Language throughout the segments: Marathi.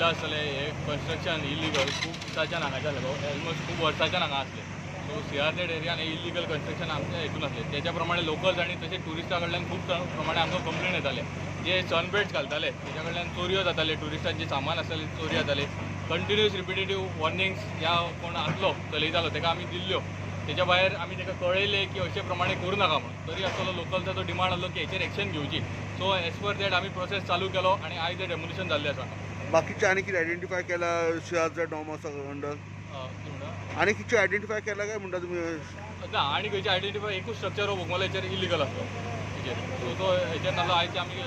पळयला आसतलें हे कन्स्ट्रक्शन इलिगल खूब दिसाच्यान हांगाच्या ऑलमोस्ट खूब वर्साच्यान हांगा आसलें. सो CRZ एरियान हे इलिगल कन्स्ट्रक्शन आमच्या हेतून आसलें. तेच्या प्रमाणे लोकल्स आनी तशें ट्युरिस्टां कडल्यान खूब प्रमाणे आमकां कंप्लेन येताले. जे सनबेड्स घालताले तेच्या कडल्यान चोरयो जाताले, ट्युरिस्टांचे सामान आसताले चोरी जाताले. कंटिन्यूअस रिपिटेटीव वॉर्निंग्स ह्या कोण आसलो चलयतालो तेका आमी दिल्ल्यो. तेच्या भायर आमी तेका कळयलें की अशे प्रमाणे करूं नाका म्हणून. तरी आसतलो लोकलचा तो डिमांड आसलो की हेचेर एक्शन घेवची. सो एज पर दॅट आमी प्रोसेस चालू केलो आनी आयज हे डेमोलिशन जाल्लें आसा. बाकीचे आणि कितें आयडेंटिफाय केला CRZ डॉमस अंडर आणि कितें आयडेंटिफाय केला काय म्हणटा तुम्ही? ना आनी खंयचे आयडेंटिफाय एकूच स्ट्रक्चर हो बोगमालोचेर इलिगल आसलो हेचेर. सो तो हेचेर नासलो आयज आमी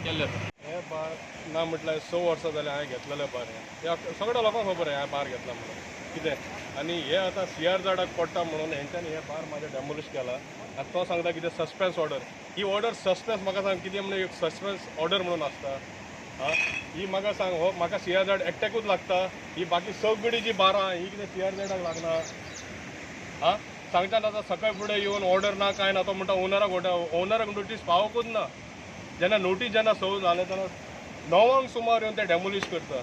केल्ले आसा. हे बार ना म्हटल्यार 6 वर्सां जालें हांवें घेतलेलें बार हे सगळ्या लोकांक खबर आहे हांवें बार घेतला म्हणून कितें. आनी हे आतां CRZाक पडटा म्हणून हेंच्यांनी हे बार म्हाजें डेमोलिश केला. आतां तो सांगता कितें सस्पेन्स ऑर्डर. ही ऑर्डर सस्पेन्स म्हाका सांग कितें म्हणून एक सस्पेन्स ऑर्डर म्हणून आसता. ही म्हाका सांग हो म्हाका CRZ एकट्याकूच लागता. ही बाकी सगळी जी बारां ही कितें CRZाक लागना. सांगता आतां सकाळी फुडें येवन ऑर्डर ना काय ना तो म्हणटा ओनराक नोटीस पावोकूच ना. जेन्ना नोटीस जेन्ना सर्व जालें तेन्ना 9 सुमार येवन ते डेमोलिश करता.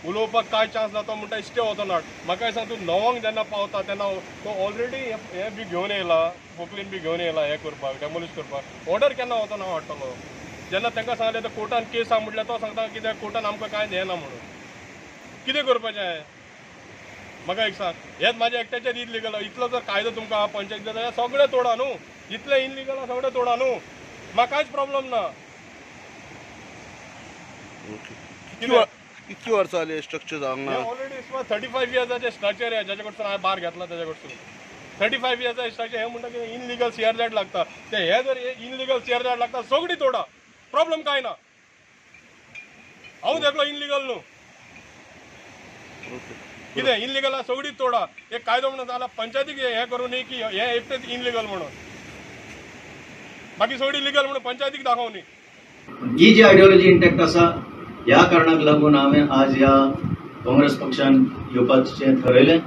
उलोवपाक काय चान्स ना तो म्हणटा इश्टे वचो नाट. म्हाका सांग तूं 9 जेन्ना पावता तेन्ना तो ऑलरेडी हे बी घेवन येयला पोकलीन बी घेवन येयला हे करपाक डेमोलिश करपाक. ऑर्डर केन्ना वचो ना हाडटलो. जेन्ना तांकां सांगलें तर कोर्टान केस आहा म्हटल्यार तो सांगता कित्याक कोर्टान आमकां कांय दिना म्हणून. कितें करपाचें म्हाका एक सांग. हेच म्हाज्या एकट्याचेर इलिगल इतलो जर कायदो तुमकां आहा पंचायतीचो जाल्यार सगळें तोडा न्हू. इतलें इलिगल आहा सगळें तोडा न्हू. म्हाका कांयच प्रॉब्लेम ना. किती वर्सां जाली स्ट्रक्चर हांगा? ऑलरेडी 35 इयर्साचे स्ट्रक्चर आहे ज्याच्या कडसून हांवें बार घेतला त्याच्या कडसून. 35 इयर्साचे स्ट्रक्चर हे म्हणटा की इनलिगल CRZ लागता. ते हे जर इनलिगल CRZ लागता सगळी तोडा प्रॉब्लेम काय ना. हांव देखलो इनलिगल न्हू. कितें इनलिगल सगळी तोडा. एक कायदो म्हणून जाल्यार पंचायतीक हे करूं न्ही की हे एकटेच इनलिगल म्हणून. बाकी सगळी लिगल म्हणून पंचायतीक दाखोवनी. ही जी आयडियोलॉजी इंटॅक्ट आसा ह्या कारणाक लागून हांवें आज ह्या काँग्रेस पक्षान येवपाचें ठरयलें.